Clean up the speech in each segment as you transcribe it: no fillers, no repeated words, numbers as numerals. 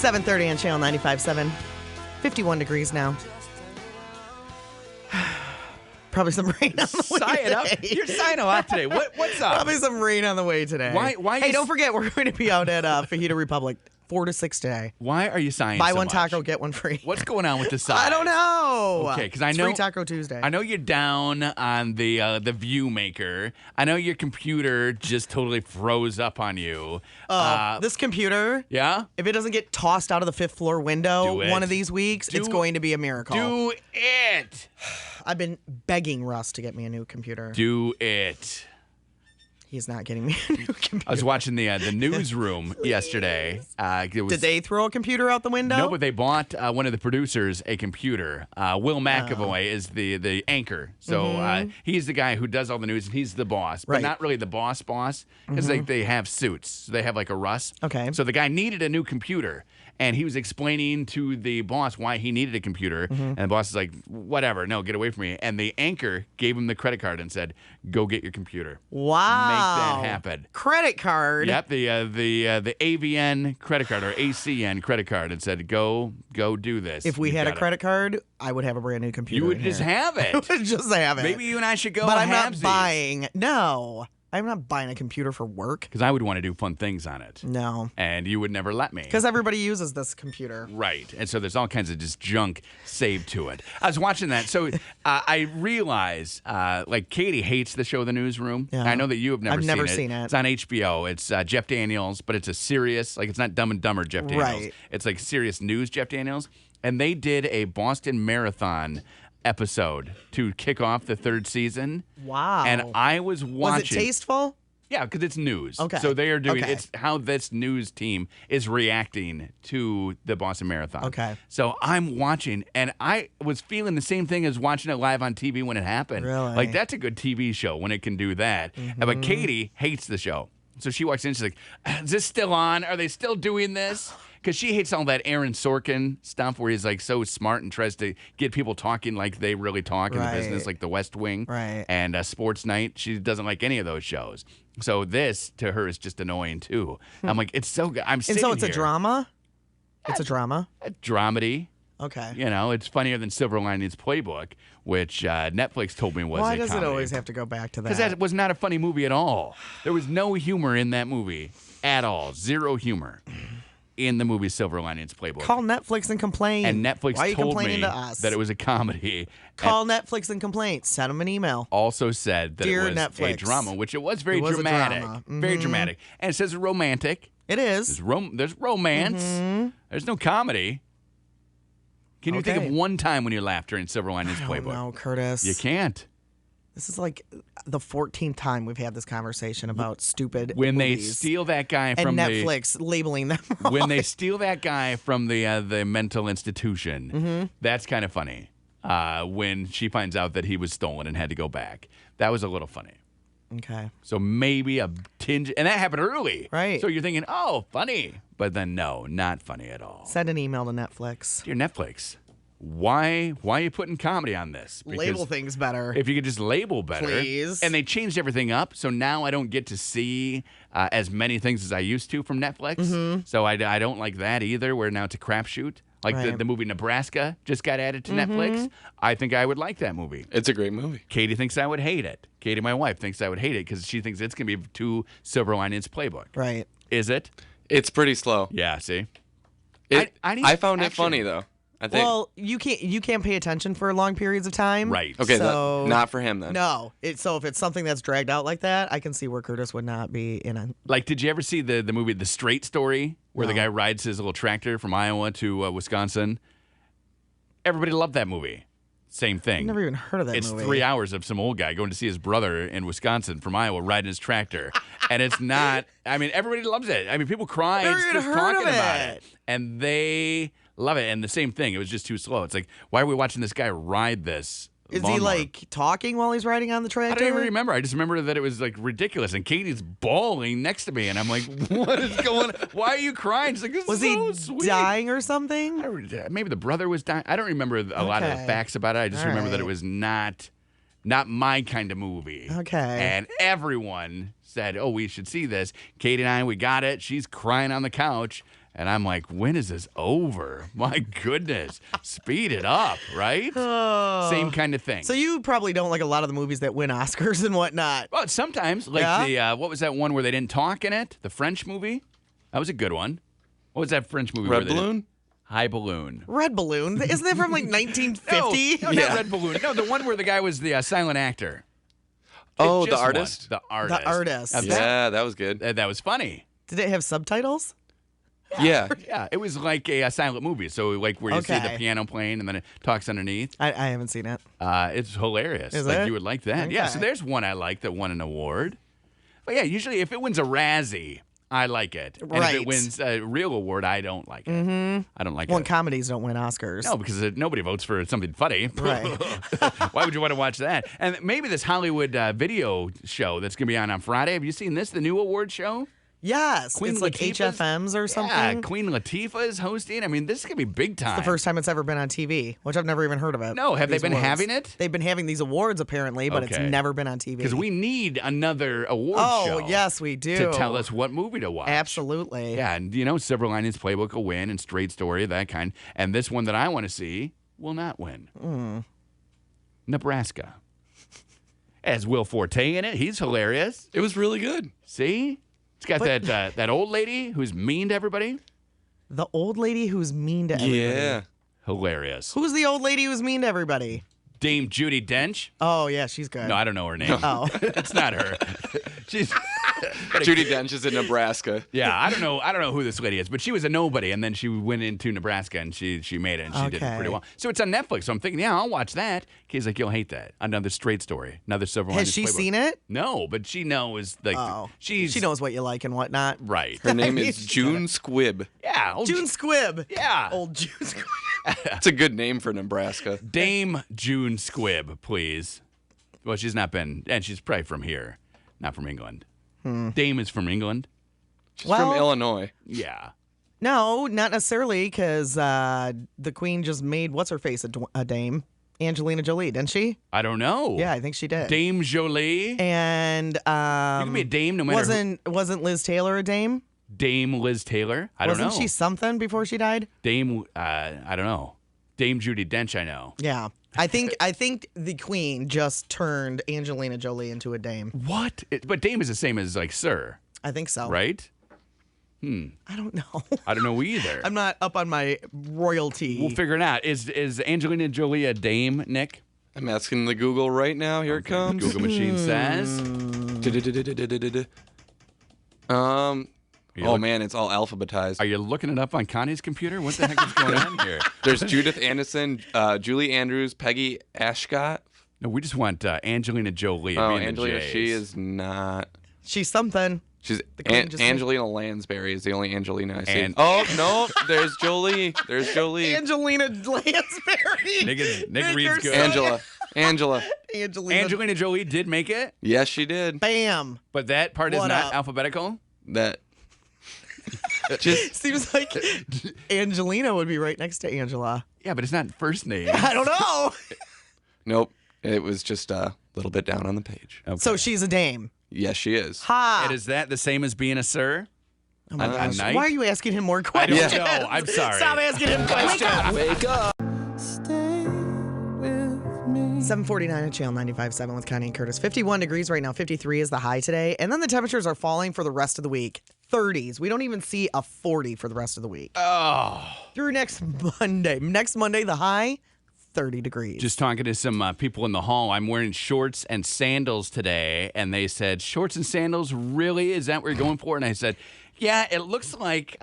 7:30 on Channel 95.7. 51 degrees now. Probably some rain on the way Sigh it up. today. You're sighing a lot today. What's up? Probably some rain on the way today. Why Hey, you don't forget, we're going to be out at Fajita Republic 4 to 6 today. Why are you sighing Buy so one much? taco, get one free. What's going on with the sigh? I don't know. Okay, because I It's know Free Taco Tuesday. I know you're down on the View Maker. I know your computer just totally froze up on you. This computer, Yeah? if it doesn't get tossed out of the 5th floor window Do it. one of these weeks, it's going to be a miracle. Do it. I've been begging Russ to get me a new computer. Do it. He's not getting me a new computer. I was watching the newsroom yesterday. Did they throw a computer out the window? No, but they bought one of the producers a computer. Will McAvoy is the anchor. So he's the guy who does all the news, and he's the boss. But Right. not really the boss, because they have suits. So they have like a Russ. Okay. So the guy needed a new computer, and he was explaining to the boss why he needed a computer. And the boss is like, whatever, no, get away from me. And the anchor gave him the credit card and said, go get your computer. Wow. Make that happen. Credit card. Yep, the AVN credit card or ACN credit card, and said, "Go do this." If we You've had a got it. credit card, I would have a brand new computer. you would in just here. have it. I would just have it. Maybe you and I should go. But I'm not halvesies. buying. No, I'm not buying a computer for work. Because I would want to do fun things on it, No, and you would never let me. because everybody uses this computer. Right, and so there's all kinds of just junk saved to it. I was watching that, so I realize, like Katie hates the show The Newsroom. Yeah. I know that you have never I've seen never it. seen it. It's on HBO. It's Jeff Daniels, but it's a serious, like it's not Dumb and Dumber Jeff Daniels. Right. It's like serious news Jeff Daniels, and they did a Boston Marathon episode to kick off the 3rd season. Wow. And I was Was watching. it tasteful? Yeah, because it's news. Okay. So they are doing Okay. it's how this news team is reacting to the Boston Marathon. Okay. So I'm watching, and I was feeling the same thing as watching it live on TV when it happened. Really? Like, that's a good TV show when it can do that. But Katie hates the show. So she walks in, she's like, is this still on? Are they still doing this? Because she hates all that Aaron Sorkin stuff where he's like so smart and tries to get people talking like they really talk in the Right. business, like The West Wing Right. and Sports Night. She doesn't like any of those shows. So this to her is just annoying too. I'm like, it's so good. I'm And sitting so it's a here. drama? It's a drama? A dramedy. Okay. You know, it's funnier than Silver Linings Playbook, which Netflix told me was Why a does comedy. it always have to go back to that? Because that was not a funny movie at all. There was no humor in that movie at all. Zero humor in the movie Silver Linings Playbook. Call Netflix and complain. And Netflix Why are you told complaining me to us? that it was a comedy. Call Netflix and complain. Send them an email. Also said that Dear it was a Netflix. drama, which it was very It was a dramatic. drama. Very dramatic. And it says romantic. It is. There's romance. There's no comedy. Can you think Okay. of one time when you laughed during Silver Linings I Playbook? don't know, Curtis. You can't. This is like the 14th time we've had this conversation about stupid When they movies. steal that guy and from Netflix labeling them wrong. when they steal that guy from the mental institution, that's kind of funny. When she finds out that he was stolen and had to go back, that was a little funny. Okay. So maybe a tinge, and that happened early, Right. So you're thinking, oh, funny, but then no, not funny at all. Send an email to Netflix. Dear Netflix, why are you putting comedy on this? Because Label things better. if you could just label better, Please. And they changed everything up, so now I don't get to see as many things as I used to from Netflix. So I don't like that either. Where now it's a crapshoot. Like Right. the movie Nebraska just got added to Netflix. I think I would like that movie. It's a great movie. Katie thinks I would hate it. Katie, my wife, thinks I would hate it because she thinks it's going to be too Silver Linings Playbook. Right. Is it? It's pretty slow. Yeah, see? I need found it action. funny though. I think. Well, you can't pay attention for long periods of time. Right. okay, so- not for him then. No. So if it's something that's dragged out like that, I can see where Curtis would not be in a. Like, did you ever see the movie The Straight Story, where the No. guy rides his little tractor from Iowa to Wisconsin? Everybody loved that movie. Same thing. I've never even heard of that It's movie. 3 hours of some old guy going to see his brother in Wisconsin from Iowa riding his tractor. And it's not, I mean, everybody loves it. I mean, people cry Never just even heard talking of about it. it. And they love it. And the same thing, it was just too slow. It's like, why are we watching this guy ride this? Is he lawnmower? like talking while he's riding on the I tractor? don't even remember. I just remember that it was like ridiculous. And Katie's bawling next to me. And I'm like, what is going on? Why are you crying? She's like, this Was is he so sweet. dying or something? Maybe the brother was dying. I don't remember a lot of the Okay. facts about it. I just All remember that right. it was not my kind of movie. Okay. And everyone said, oh, we should see this. Katie and I, we got it. She's crying on the couch. And I'm like, when is this over? My goodness. Speed it up, right? Same kind of thing. So you probably don't like a lot of the movies that win Oscars and whatnot. Well, sometimes, like what was that one where they didn't talk in it? The French movie? That was a good one. What was that French movie? Red Balloon? High Balloon. Red Balloon? Isn't that from like 1950? No, not Red Balloon. No, the one where the guy was the silent actor. Oh, It The just Artist? won. The Artist. The Artist. Now, Yeah, that was good. that was funny. Did it have subtitles? Yeah. Yeah, it was like a silent movie. So like where you see the Okay. piano playing and then it talks underneath. I haven't seen it. It's hilarious. Is like it? you would like that. Yeah, so Okay. there's one I like that won an award. But yeah, usually if it wins a Razzie, I like it. And if Right. it wins a real award, I don't like it. Mm-hmm. I don't like Well, it. comedies don't win Oscars. No, because nobody votes for something funny. Right. Why would you want to watch that? And maybe this Hollywood video show that's going to be on Friday. Have you seen this, the new award show? Yes. Queen it's like Latifah's- HFMs or something. Yeah, Queen Latifah is hosting. I mean, this is going to be big time. The first time it's ever been on TV, which I've never even heard of it. No, have they These been awards. having it? They've been having these awards apparently, but it's Okay. never been on TV. Because we need another award show. Oh, yes, we do. To tell us what movie to watch. Absolutely. Yeah, and Silver Linings Playbook will win and Straight Story, that kind. And this one that I want to see will not win. Nebraska. Has Will Forte in it. He's hilarious. It was really good. See? It's got that old lady who's mean to everybody. The old lady who's mean to everybody. Yeah. Hilarious. Who's the old lady who's mean to everybody? Dame Judi Dench. Oh, yeah, she's good. No, I don't know her name. Oh. It's not her. She's Judi Dench is in Nebraska. Yeah, I don't know who this lady is, but she was a nobody, and then she went into Nebraska and she made it and she did it Okay. pretty well. So it's on Netflix. So I'm thinking, yeah, I'll watch that. Kay's like, you'll hate that. Another Straight Story, another Silver Linings Has she Playbook. seen it? No, but she knows like Oh. she knows what you like and whatnot. right. Her name is June Squibb. Yeah, old June Squibb. Yeah, Old June Squibb. That's a good name for Nebraska. Dame June Squibb, please. Well, she's not been, and she's probably from here, not from England. Dame is from England. She's Well- from Illinois. Yeah. No, not necessarily, because the queen just made what's-her-face a dame. Angelina Jolie, didn't she? I don't know. Yeah, I think she did. Dame Jolie. And You can be a dame no matter wasn't Liz Taylor a dame? Dame Liz Taylor. I don't know. Wasn't she something before she died? Dame, I don't know. Dame Judi Dench, I know. Yeah. I think the queen just turned Angelina Jolie into a dame. What? But Dame is the same as like Sir, I think so. right? I don't know. I don't know either. I'm not up on my royalty. We'll figure it out. Is Angelina Jolie a dame, Nick? I'm asking the Google right now. Here it comes. Google machine says. Oh man, it's all alphabetized. Are you looking it up on Connie's computer? What the heck is going on here? There's Judith Anderson, Julie Andrews, Peggy Ashcott. No, we just want Angelina Jolie. Oh, being the Angelina, J's. she is not. She's something. She's queen just- Angelina Lansbury is the only Angelina I see. And- Oh no, there's Jolie. There's Jolie. Angelina Lansbury. Nick reads good. Angela. Angelina. Angelina Jolie did make it, Yes, she did. Bam. but that part is What not up? alphabetical. That. Just Seems like Angelina would be right next to Angela. Yeah, but it's not first name. I don't know. nope. It was just a little bit down on the page. Okay. So she's a dame. Yes, she is. Ha. And is that the same as being a sir? Oh my a gosh. knight? Why are you asking him more I questions? don't know. I'm sorry. Stop asking him questions. Wake up. 749 at Channel 95.7 with Connie and Curtis. 51 degrees right now. 53 is the high today. And then the temperatures are falling for the rest of the week. 30s. We don't even see a 40 for the rest of the week. Oh. Through next Monday. Next Monday, the high, 30 degrees. Just talking to some people in the hall. I'm wearing shorts and sandals today, and they said, shorts and sandals, really? Is that what you're going for? And I said, yeah, it looks like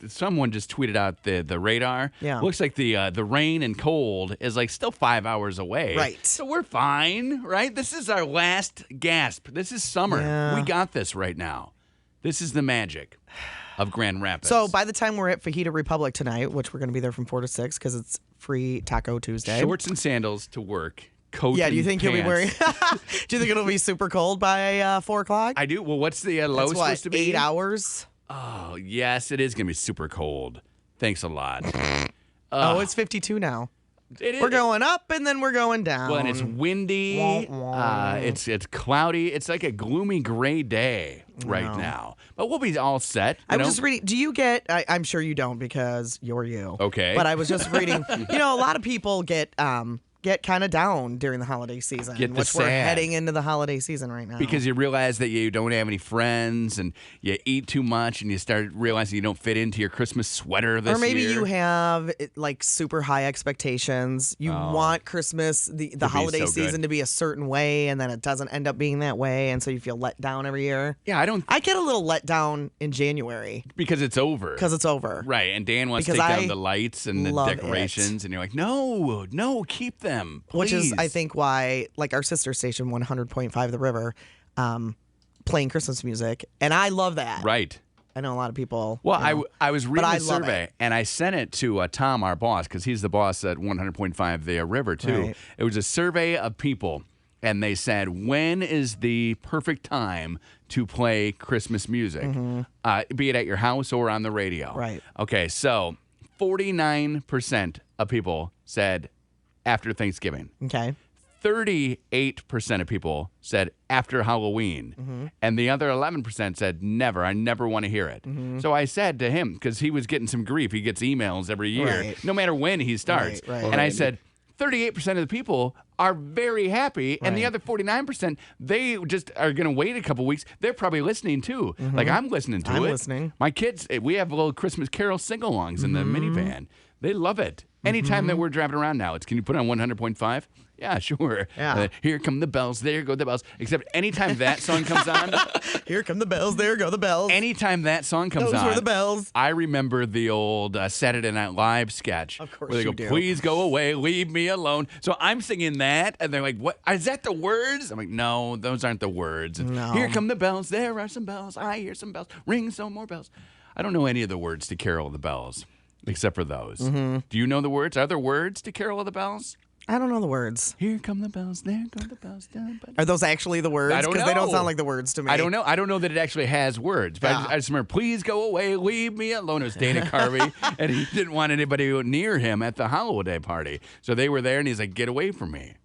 someone just tweeted out the radar. Yeah. Looks like the rain and cold is like still 5 hours away. Right. So we're fine, right? This is our last gasp. This is summer. Yeah. We got this right now. This is the magic of Grand Rapids. So by the time we're at Fajita Republic tonight, which we're going to be there from 4 to 6 because it's free Taco Tuesday. shorts and sandals to work. Coat Yeah, do you and think you'll be wearing? pants. Do you think it'll be super cold by 4 o'clock? I do. Well, what's the low That's supposed to be? 8 hours. Oh, yes, it is going to be super cold. Thanks a lot. Oh, it's 52 now. We're going up and then we're going down. Well, and it's windy. It's cloudy. It's like a gloomy gray day right now. But we'll be all set. I was just reading. Do you get? I'm sure you don't because you're you. Okay. But I was just reading. A lot of people get kind of down during the holiday season, which we're heading into the holiday season right now. Because you realize that you don't have any friends and you eat too much and you start realizing you don't fit into your Christmas sweater this year. Or maybe you have like super high expectations. You want Christmas, the holiday season to be a certain way, and then it doesn't end up being that way, and so you feel let down every year. Yeah, I get a little let down in January. Because it's over. Because it's over. Right, and Dan wants to take down the lights and the decorations, and you're like, no, keep them. Please. Which is, I think, why, like, our sister station, 100.5 The River, playing Christmas music. And I love that. Right. I know a lot of people. Well, I was reading the survey, and I sent it to Tom, our boss, because he's the boss at 100.5 The River, too. Right. It was a survey of people, and they said, when is the perfect time to play Christmas music? Be it at your house or on the radio. Right. Okay, so 49% of people said after Thanksgiving. Okay. 38% of people said after Halloween. And the other 11% said never. I never want to hear it. So I said to him, because he was getting some grief, he gets emails every year, no matter when he starts. Right. And I said, 38% of the people are very happy, and the other 49%, they just are going to wait a couple weeks. They're probably listening too. Like I'm listening to it. I'm listening. My kids, we have little Christmas Carol sing-alongs in the minivan. They love it. Anytime that we're driving around now, can you put on 100.5? Yeah, sure. Yeah. Here come the bells. There go the bells. Except anytime that song comes on. Here come the bells. There go the bells. Anytime that song comes on. Those were the bells. I remember the old Saturday Night Live sketch. Of course where they go, you do. please go away, leave me alone. So I'm singing that, and they're like, what? Is that the words? I'm like, no, those aren't the words. No. Here come the bells. There are some bells. I hear some bells. Ring some more bells. I don't know any of the words to Carol of the Bells, except for those. Do you know the words? Are there words to Carol of the Bells? I don't know the words. Here come the bells, there go the bells. Down, Are those actually the words? I don't know. Because they don't sound like the words to me. I don't know. I don't know that it actually has words. But I just remember, please go away, leave me alone. It was Dana Carvey, and he didn't want anybody near him at the holiday party. So they were there, and he's like, get away from me.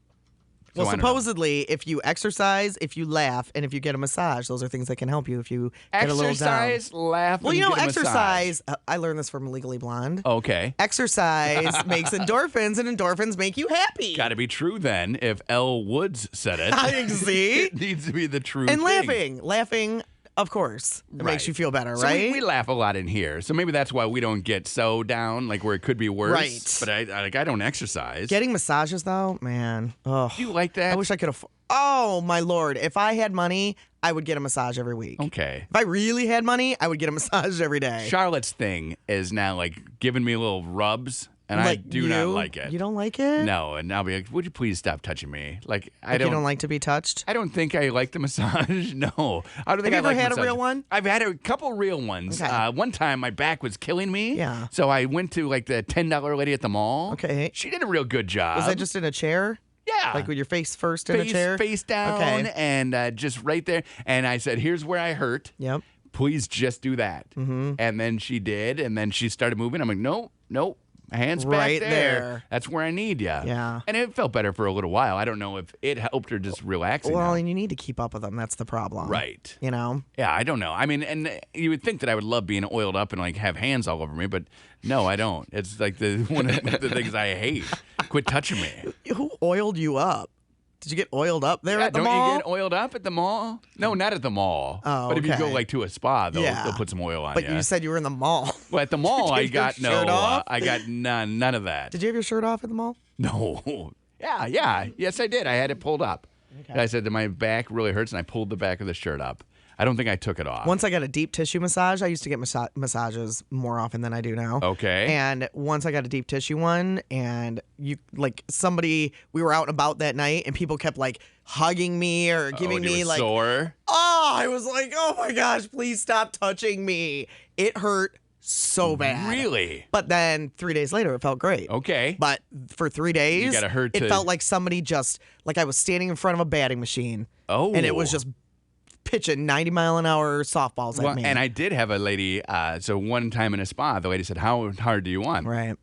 So Well, supposedly, if you exercise, if you laugh, and if you get a massage, those are things that can help you if you get a little down. Exercise, laugh, Well, and you know, get a exercise, I learned this from Legally Blonde. Okay. Exercise makes endorphins, and endorphins make you happy. Got to be true then if Elle Woods said it. I see. It needs to be the true And thing. laughing, of course, it makes you feel better, So right? we laugh a lot in here. So maybe that's why we don't get so down, like where it could be worse. Right. But I don't exercise. Getting massages, though, man. Oh, Do you like that? I wish I could afford. Oh, my Lord. If I had money, I would get a massage every week. Okay. If I really had money, I would get a massage every day. Charlotte's thing is now like giving me little rubs, and I do not like it. You don't like it? No, and I'll be like, would you please stop touching me? Like, I You don't. don't like to be touched? I don't think I like the massage. No, I don't think Have you I ever like had a massage. real one? I've had a couple real ones. Okay. One time, my back was killing me. Yeah. So I went to like the $10 lady at the mall. Okay. She did a real good job. Was that just in a chair? Yeah. Like with your face first in a chair? Face down, Okay. and just right there. And I said, here's where I hurt. Yep. Please just do that. Mm-hmm. And then she did, and then she started moving. I'm like, nope. My hand's Right back there. That's where I need you. Yeah. And it felt better for a little while. I don't know if it helped her just relaxing. Well, now. and you need to keep up with them. That's the problem. Right. You know? Yeah, I don't know. I mean, and you would think that I would love being oiled up and like have hands all over me, but no, I don't. It's like one of the things I hate. Quit touching me. Who oiled you up? Did you get oiled up there Yeah, at the don't mall? you get oiled up at the mall? No, not at the mall. Oh, but if you go okay. like to a spa, they'll Yeah. put some oil on But you. you said you were in the mall. Well, at the mall, I Did you got take your shirt off? I got none of that. Did you have your shirt off at the mall? No. Yeah. Yes, I did. I had it pulled up. And I said that my back really hurts, and I pulled the back of the shirt up. I don't think I took it off. Once I got a deep tissue massage, I used to get massages more often than I do now. Okay. And once I got a deep tissue one, and we were out and about that night, and people kept like hugging me or giving and you me were like, sore? I was like, oh my gosh, please stop touching me. It hurt so bad. Really? But then 3 days later, it felt great. Okay. But for 3 days, You gotta hurt it to- felt like somebody just, like I was standing in front of a batting machine. Oh. And it was just pitching 90-mile-an-hour softballs Well, at me. and I did have a lady, so one time in a spa, the lady said, how hard do you want? Right.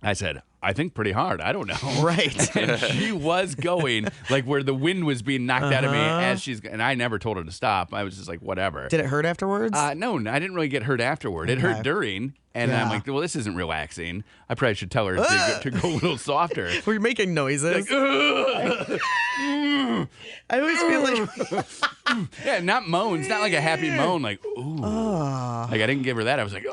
I said, I think pretty hard. I don't know. Right. And she was going like where the wind was being knocked out of me as and I never told her to stop. I was just like, whatever. Did it hurt afterwards? No, I didn't really get hurt afterward. It hurt during. And I'm like, well, this isn't relaxing. I probably should tell her to go a little softer. Were you making noises? Like, I always feel like... yeah, not moans. Not like a happy moan. Like, ooh. Like, I didn't give her that. I was like,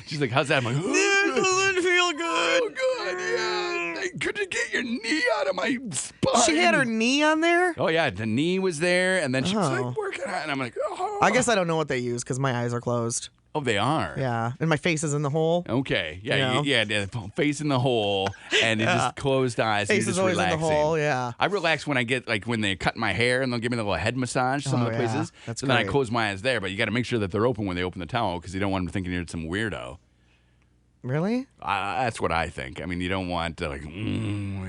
she's like, how's that? I'm like, It doesn't feel good. Oh, good, yeah. Could you get your knee out of my spine? She had her knee on there? Oh, yeah. The knee was there, and then she was like, working on it. And I'm like, oh. I guess I don't know what they use because my eyes are closed. Oh, they are? Yeah. And my face is in the hole. Okay. Yeah, You know? yeah. Face in the hole, and it just closed eyes. Face you're just is always relaxing. in the hole, yeah. I relax when I get, like, when they cut my hair, and they'll give me a little head massage, some of the places. That's so then I great. close my eyes there, but you got to make sure that they're open when they open the towel, because you don't want them thinking you're some weirdo. Really? That's what I think. I mean, you don't want to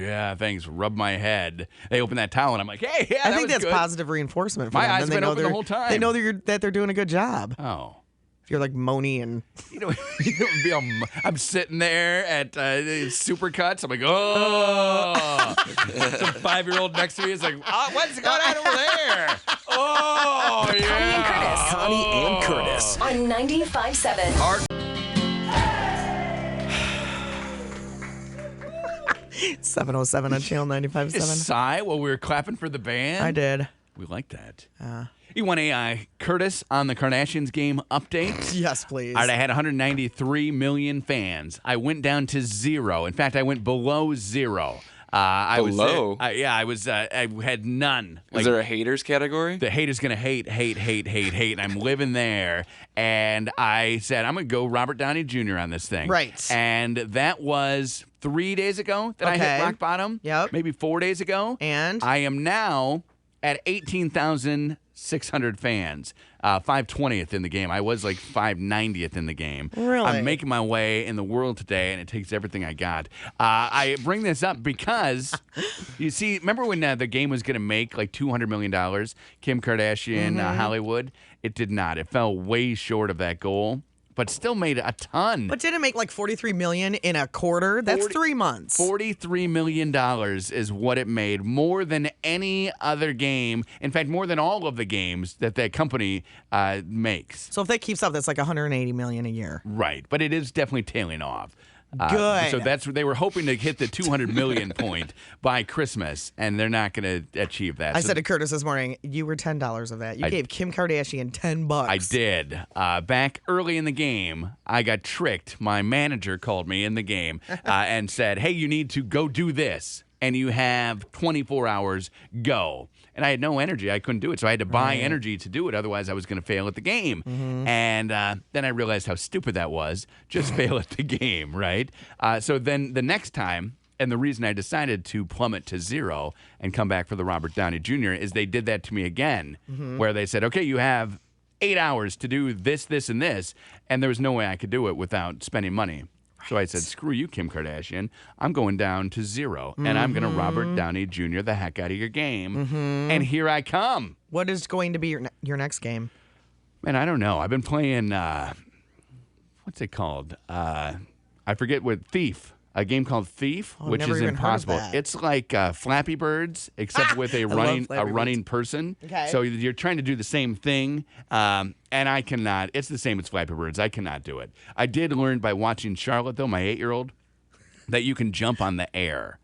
yeah, thanks, rub my head. They open that towel, and I'm like, hey, yeah, I think that's good. positive reinforcement for My them. eyes Then been they know open the whole time. They know that they're doing a good job. Oh. If you're like moany and... I'm sitting there at Supercuts. I'm like, oh. Some 5-year-old next to me is like, what's going on over there? Oh, yeah. Connie and Curtis on 95.7. 707 on Channel 95.7. Sigh while we were clapping for the band. I did. We like that. You want a Curtis on the Kardashians game update? Yes, please. All right, I had 193 million fans. I went down to 0. In fact, I went below 0. Below? I had none. Is there a haters category? The haters gonna hate, and I'm living there. And I said I'm gonna go Robert Downey Jr. on this thing. Right. And that was 3 days ago that I hit rock bottom. Yep. Maybe 4 days ago. And? I am now at 18,600 fans. 520th in the game. I was like 590th in the game. Really? I'm making my way in the world today, and it takes everything I got. I bring this up because, you see, remember when the game was going to make like $200 million? Kim Kardashian, Hollywood? It did not. It fell way short of that goal, but still made a ton. But didn't it make like $43 million in a quarter? That's 3 months. $43 million is what it made, more than any other game. In fact, more than all of the games that company makes. So if that keeps up, that's like $180 million a year. Right, but it is definitely tailing off. Good. So that's they were hoping to hit the 200 million point by Christmas, and they're not going to achieve that. I So said to Curtis this morning, you were $10 of that. You gave Kim Kardashian $10. I did. Back early in the game, I got tricked. My manager called me in the game and said, hey, you need to go do this, and you have 24 hours, go. And I had no energy. I couldn't do it. So I had to buy energy to do it. Otherwise, I was going to fail at the game. And then I realized how stupid that was. Just fail at the game, right? So then the next time, and the reason I decided to plummet to 0 and come back for the Robert Downey Jr. is they did that to me again, where they said, okay, you have 8 hours to do this, this, and this. And there was no way I could do it without spending money. So I said, screw you, Kim Kardashian. I'm going down to 0, and I'm going to Robert Downey Jr. the heck out of your game. And here I come. What is going to be your next game? Man, I don't know. I've been playing, what's it called? I forget what, Thief. A game called Thief, which never is even heard of impossible. that. It's like Flappy Birds, except with a love Flappy running person. Okay. So you're trying to do the same thing, and I cannot. It's the same as Flappy Birds. I cannot do it. I did learn by watching Charlotte, though, my 8-year-old, that you can jump on the air.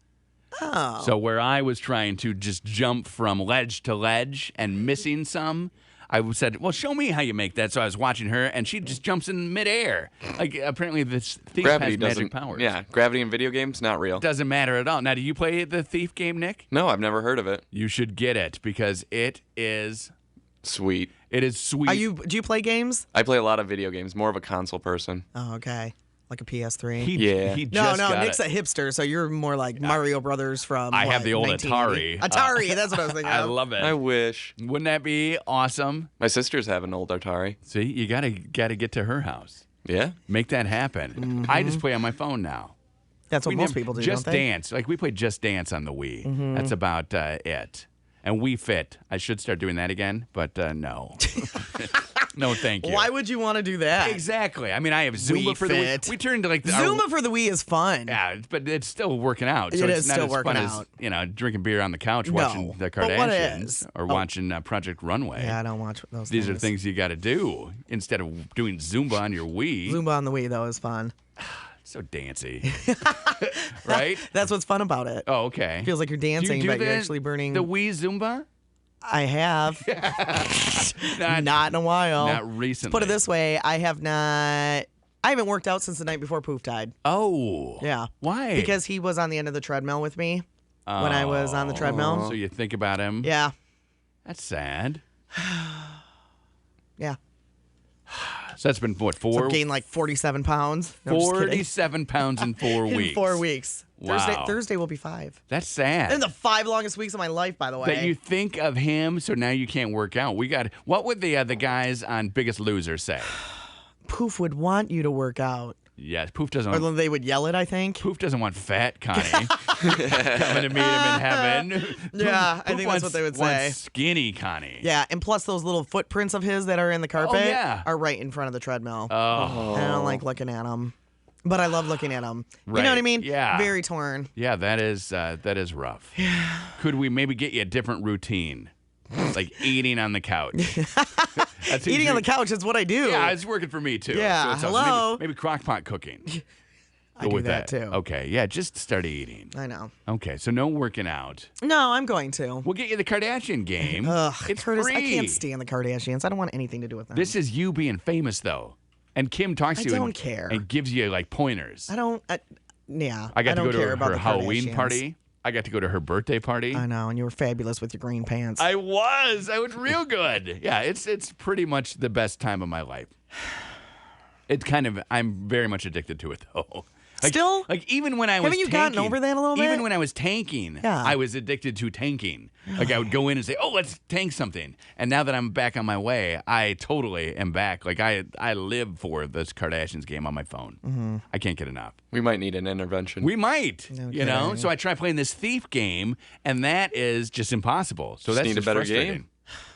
Oh. So where I was trying to just jump from ledge to ledge and missing some, I said, well, show me how you make that. So I was watching her, and she just jumps in midair. Like, apparently this thief Gravity has magic doesn't. powers. Yeah, gravity in video games not real. Doesn't matter at all. Now, do you play the Thief game, Nick? No, I've never heard of it. You should get it because it is Sweet. sweet. Do you play games? I play a lot of video games. More of a console person. Oh, okay. Like a PS3. Yeah. He No, just no, got Nick's it. a hipster, so you're more like Mario Brothers from. I have what, the old 1980? Atari. Atari, that's what I was thinking. I of. love it. I wish. Wouldn't that be awesome? My sisters have an old Atari. See, you gotta get to her house. Yeah. Make that happen. I just play on my phone now. That's what We most never- people do. Just don't they? Dance. Like we played Just Dance on the Wii. That's about it. And We Fit. I should start doing that again, but no. No, thank you. Why would you want to do that? Exactly. I mean, I have Zumba Wii for the Fit. Wii. We turned to like the Zumba for the Wii is fun. Yeah, but it's still working out. So It it's is not still as working fun out. as, drinking beer on the couch watching the but what Kardashians is? or watching Project Runway. Yeah, I don't watch those These things. are things you got to do instead of doing Zumba on your Wii. Zumba on the Wii, though, is fun. So dancy. Right? That's what's fun about it. Oh, okay. Feels like you're dancing, but you're actually burning. The Wii Zumba? I have. Not in a while. Not recently. Put it this way, I haven't worked out since the night before Poof died. Oh. Yeah. Why? Because he was on the end of the treadmill with me when I was on the treadmill. So you think about him? Yeah. That's sad. Yeah. So that's been, what, So I've gained like 47 pounds. No, I'm just kidding. 47 pounds in 4 weeks. In 4 weeks. Wow. Thursday will be 5. That's sad. And the 5 longest weeks of my life, by the way. That you think of him, so now you can't work out. What would the guys on Biggest Loser say? Poof would want you to work out. Yes, Poof doesn't. Or they would yell it, I think. Poof doesn't want fat Connie coming to meet him in heaven. Yeah, I Poof think that's what they would say. wants skinny Connie. Yeah, and plus those little footprints of his that are in the carpet yeah. are right in front of the treadmill. Oh. And I don't like looking at them. But I love looking at them. You Right, know what I mean? yeah. Very torn. Yeah, that is rough. Yeah. Could we maybe get you a different routine? Like eating on the couch. Eating on the couch is what I do. Yeah, it's working for me too. Yeah, So it's awesome. hello? Maybe crock pot cooking. I Go do with that too. Okay, yeah, just start eating. I know. Okay, so no working out. No, I'm going to. We'll get you the Kardashian game. Ugh, It's Curtis, free. I can't stand the Kardashians. I don't want anything to do with them. This is you being famous though, and Kim talks I to you don't and, care. and gives you like pointers. I don't. Yeah. I got to don't go to care her, about the Halloween Kardashians. party. I got to go to her birthday party. I know, and you were fabulous with your green pants. I was real good. Yeah, it's pretty much the best time of my life. It's I'm very much addicted to it though. Still? Like even when I was Haven't you gotten tanking, over that a little bit? Even when I was tanking, Yeah. I was addicted to tanking. Like I would go in and say, "Oh, let's tank something." And now that I'm back on my way, I totally am back. Like I live for this Kardashians game on my phone. Mm-hmm. I can't get enough. We might need an intervention. We might, No you know. kidding. So I try playing this thief game, and that is just impossible. So Just that's need a just better frustrating. game.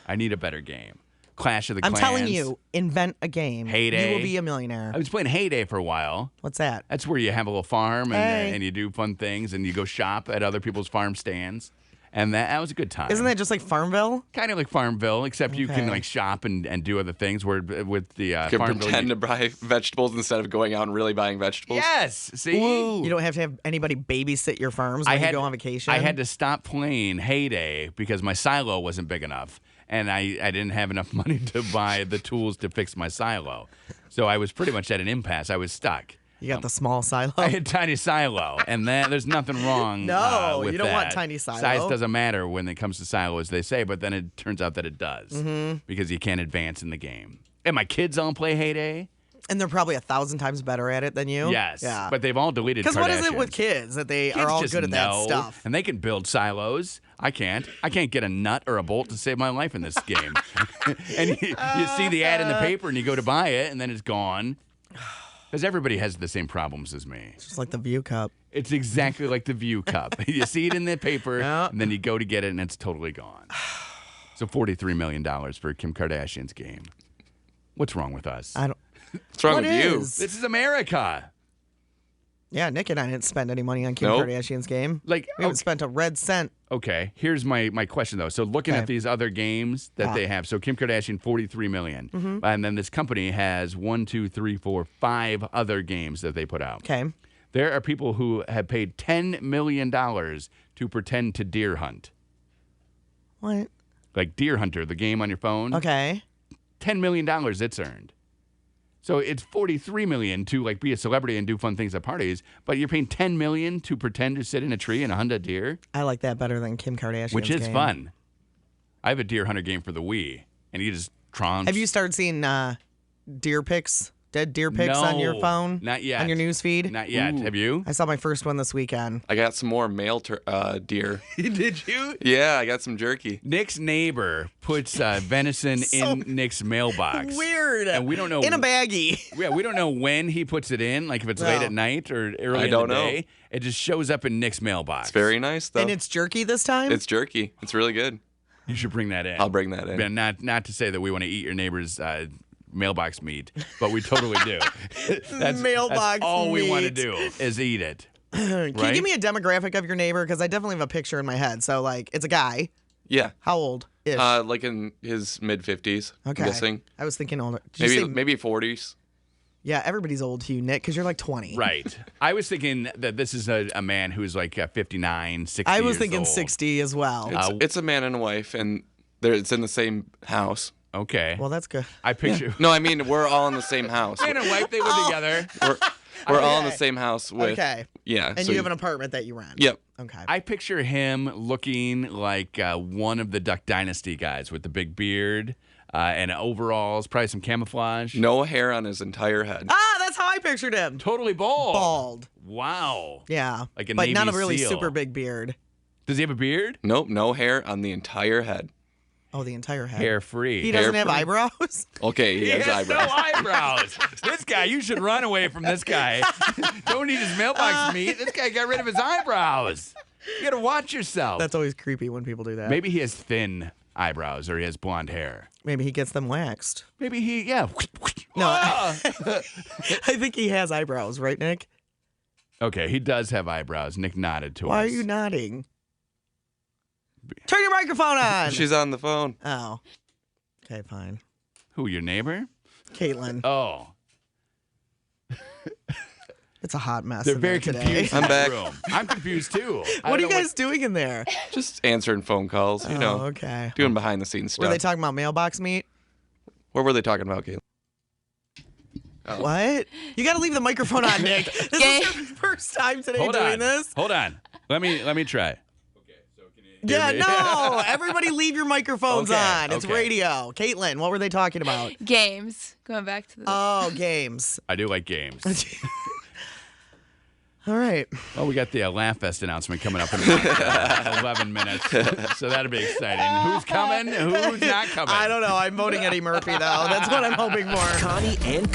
I need a better game. Clash of the I'm Clans. telling you, invent a game. Heyday. You will be a millionaire. I was playing Heyday for a while. What's that? That's where you have a little farm Hey. and you do fun things and you go shop at other people's farm stands. And that was a good time. Isn't that just like Farmville? kind of like Farmville, except you can Okay. like shop and do other things where with the You can Farmville. pretend to buy vegetables instead of going out and really buying vegetables. Yes. See? You don't have to have anybody babysit your farms when you go on vacation. I had to stop playing Heyday because my silo wasn't big enough. And I didn't have enough money to buy the tools to fix my silo. So I was pretty much at an impasse. I was stuck. You got the small silo. I had tiny silo, and there's nothing wrong No, with you don't want that. tiny silo. Size doesn't matter when it comes to silo, as they say, but then it turns out that it does because you can't advance in the game. And my kids all play Heyday. And they're probably 1,000 times better at it than you. Yes, Yeah. but they've all deleted Because what is it Kardashians. with kids that they Kids are all just good at that know, stuff? and they can build silos. I can't. I can't get a nut or a bolt to save my life in this game. And you see the ad in the paper, and you go to buy it, and then it's gone. Because everybody has the same problems as me. Just like the View Cup. It's exactly like the View Cup. You see it in the paper, Yeah. and then you go to get it, and it's totally gone. So $43 million for Kim Kardashian's game. What's wrong with us? I don't. What's wrong What with you? is? This is America. Yeah, Nick and I didn't spend any money on Kim Nope. Kardashian's game. Like, We haven't spent a red cent. Okay, here's my question though. So looking Okay. at these other games that they have, so Kim Kardashian, $43 million, and then this company has 5 other games that they put out. Okay. There are people who have paid $10 million to pretend to deer hunt, What? like Deer Hunter, the game on your phone. Okay. $10 million it's earned. So it's $43 million to like be a celebrity and do fun things at parties, but you're paying $10 million to pretend to sit in a tree and hunt a deer, I like that better than Kim Kardashian's which is game. fun. I have a deer hunter game for the Wii, and you just trounce. Have you started seeing deer pics, dead deer pics on your No, phone? not yet. On your news feed? Not yet. Ooh. Have you? I saw my first one this weekend. I got some more male deer. Did you? Yeah, I got some jerky. Nick's neighbor puts venison in Nick's mailbox. Weird. And we don't know. In a baggie. Yeah, we don't know when he puts it in, like if it's late No. at night or early I in don't the know. day. It just shows up in Nick's mailbox. It's very nice, though. And it's jerky this time? It's jerky. It's really good. You should bring that in. I'll bring that in. But not to say that we want to eat your neighbor's mailbox meat, but we totally do. Mailbox that's all we want to meat. do is eat it. Can you give me a demographic of your neighbor? Because I definitely have a picture in my head. So, like, it's a guy. Yeah. How old? Ish. Like in his mid-50s, Okay. I'm guessing. I was thinking older. Did you say- Maybe 40s. Yeah, everybody's old to you, Nick, because you're like 20. Right. I was thinking that this is a man who's like 59, 60 I was years thinking old. 60 as well. It's a man and a wife, and it's in the same house. Okay. Well, that's good. I picture No, I mean, we're all in the same house. man and wife, they live together. We're all in the Okay. same house with. Okay. Yeah. And so you have an apartment that you rent. Yep. Okay. I picture him looking like one of the Duck Dynasty guys with the big beard and overalls, probably some camouflage. No hair on his entire head. That's how I pictured him. Totally bald. Bald. Wow. Yeah. Like a but not a Navy really SEAL. super big beard. Does he have a beard? Nope, no hair on the entire head. Oh, the entire head. Hair free. He doesn't have Hair-free. eyebrows? Okay, he has eyebrows. no eyebrows. This guy, you should run away from this guy. Don't eat his mailbox meat. This guy got rid of his eyebrows. You gotta watch yourself. That's always creepy when people do that. Maybe he has thin eyebrows or he has blonde hair. Maybe he gets them waxed. Maybe yeah. No, Ah! I think he has eyebrows, right, Nick? Okay, he does have eyebrows. Nick nodded to us. Why are you nodding? Turn your microphone on. She's on the phone. Oh. Okay, fine. Who, your neighbor? Caitlin. Oh. It's a hot mess. They're in very there today. confused. I'm in that back. room. I'm confused too. What are you guys doing in there? Just answering phone calls, you know, Okay. doing behind the scenes Were stuff. they talking about mailbox meat? What were they talking about, Caitlin? What? You got to leave the microphone on, Nick. This is your first time today Hold doing on. this. Hold on. Let me try. Yeah, me? no. Everybody leave your microphones Okay, on. It's okay. radio. Caitlin, what were they talking about? Games. Going back to the. Oh, games. I do like games. All right. Well, we got the Laugh Fest announcement coming up in about 11 minutes, so that'll be exciting. Who's coming? Who's not coming? I don't know. I'm voting Eddie Murphy, though. That's what I'm hoping for. Connie and